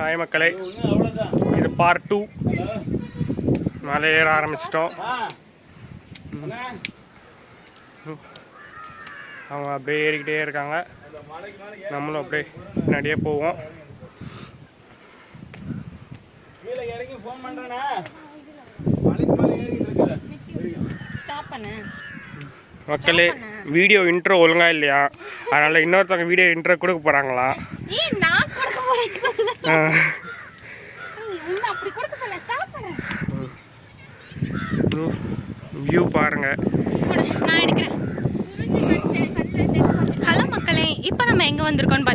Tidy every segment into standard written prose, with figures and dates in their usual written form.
Hi மக்களே, இது part 2. மலை ஏற ஆரம்பிச்சிட்டோம். அவங்க அப்படியே ஏறிக்கிட்டே இருக்காங்க, நம்மளும் அப்படியே பின்னாடியே போவோம். மக்களே, வீடியோ இன்ட்ரோ ஒழுங்கா இல்லையா, அதனால இன்னொருத்தவங்க வீடியோ இன்ட்ரோ கொடுக்க போறாங்களா? வியூ பாருங்க. ஹலோ மக்களே, இப்போ நம்ம எங்கே வந்திருக்கோம்னு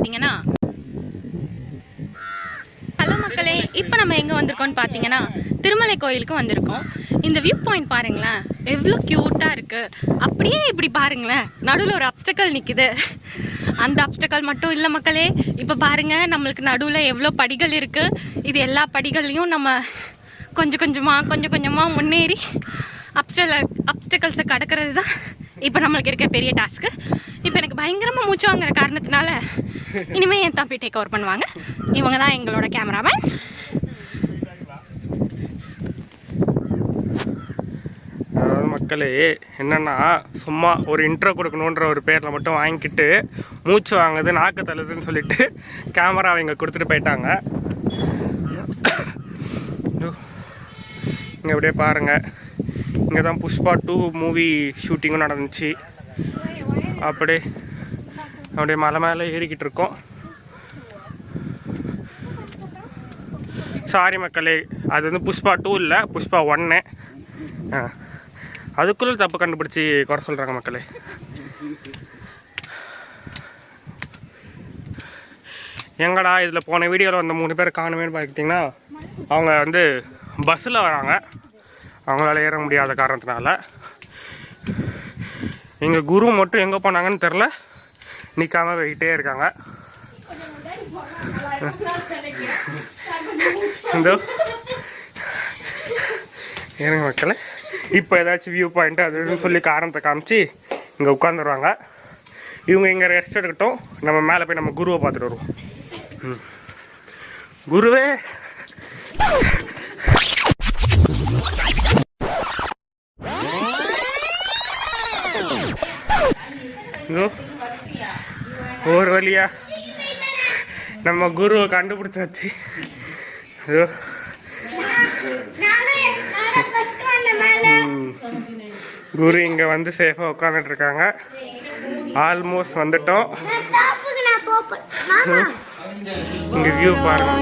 பார்த்தீங்கன்னா திருமலை கோயிலுக்கு வந்திருக்கோம். இந்த வியூ பாயிண்ட் பாருங்களேன், எவ்வளோ க்யூட்டாக இருக்குது. அப்படியே இப்படி பாருங்களேன், நடுவில் ஒரு அப்டக்கல் நிற்குது. அந்த அப்டக்கல் மட்டும் இல்லை மக்களே, இப்போ பாருங்கள் நம்மளுக்கு நடுவில் எவ்வளோ படிகள் இருக்குது. இது எல்லா படிகள்லையும் நம்ம கொஞ்சம் கொஞ்சமாக முன்னேறி அப்டக்கல்ஸை கடக்கிறது தான் இப்போ நம்மளுக்கு இருக்க பெரிய டாஸ்க்கு. இப்போ எனக்கு பயங்கரமாக மூச்சு வாங்குற காரணத்தினால இனிமேல் என் தம்பி டேக் ஓவர் பண்ணுவாங்க. இவங்க தான் எங்களோட கேமராமேன். அதாவது மக்களே, என்னென்னா சும்மா ஒரு இன்ட்ரோ கொடுக்கணுன்ற ஒரு பேரில் மட்டும் வாங்கிக்கிட்டு மூச்சு வாங்குது, நாக்கு தள்ளுதுன்னு சொல்லிட்டு கேமராவை இங்கே கொடுத்துட்டு போயிட்டாங்க. இங்கே அப்படியே பாருங்கள், இங்கே தான் புஷ்பா 2 மூவி ஷூட்டிங்கும் நடந்துச்சு. அப்படியே மலை மேலே ஏறிக்கிட்டு இருக்கோம். சாரி மக்களே, அது வந்து புஷ்பா 2 இல்லை, புஷ்பா 1. அதுக்குள்ளே தப்பு கண்டுபிடிச்சி குறை சொல்கிறாங்க மக்களே. எங்கடா இதில் போன வீடியோவில் வந்த 3 பேர் காணுமேன்னு பார்த்திங்கன்னா, அவங்க வந்து பஸ்ஸில் வராங்க, அவங்களால ஏற முடியாத காரணத்தினால. எங்கள் குரு மட்டும் எங்கே போனாங்கன்னு தெரில, நிற்காமல் போய்கிட்டே இருக்காங்க. இந்த ஏறுங்க மக்களே. இப்போ ஏதாச்சும் வியூ பாயிண்ட்டு அதுன்னு சொல்லி காரணத்தை காமிச்சு இங்கே உட்காந்துருவாங்க. இவங்க இங்கே ரெஸ்ட் எடுக்கட்டும், நம்ம மேலே போய் நம்ம குருவை பார்த்துட்டு வருவோம். குருவே, ஒரு வழியா நம்ம குருவை கண்டுபிடிச்சாச்சு. குரு இங்கே வந்து சேஃபாக உட்காந்துட்டு இருக்காங்க. ஆல்மோஸ்ட் வந்துட்டோம். இங்கே வியூ பாருங்க.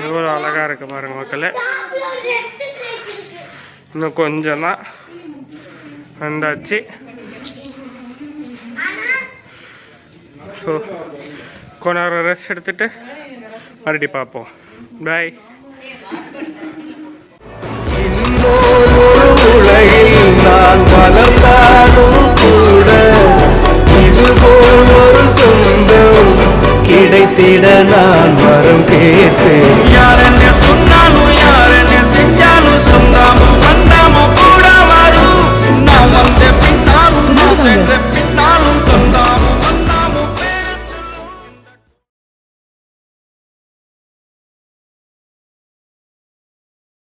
எவ்வளோ அழகாக இருக்கு பாருங்க மக்களே. இன்னும் கொஞ்சம் தான் வந்தாச்சு. ஸோ கொஞ்ச நேரம் ரெஸ்ட் எடுத்துட்டு மறுபடியும் பார்ப்போம். பாய். நான் வளர்ந்தாலும் கூட இதுபோல் ஒரு சொந்தம் கிடைத்திட நான் வரம் கேட்பேன்.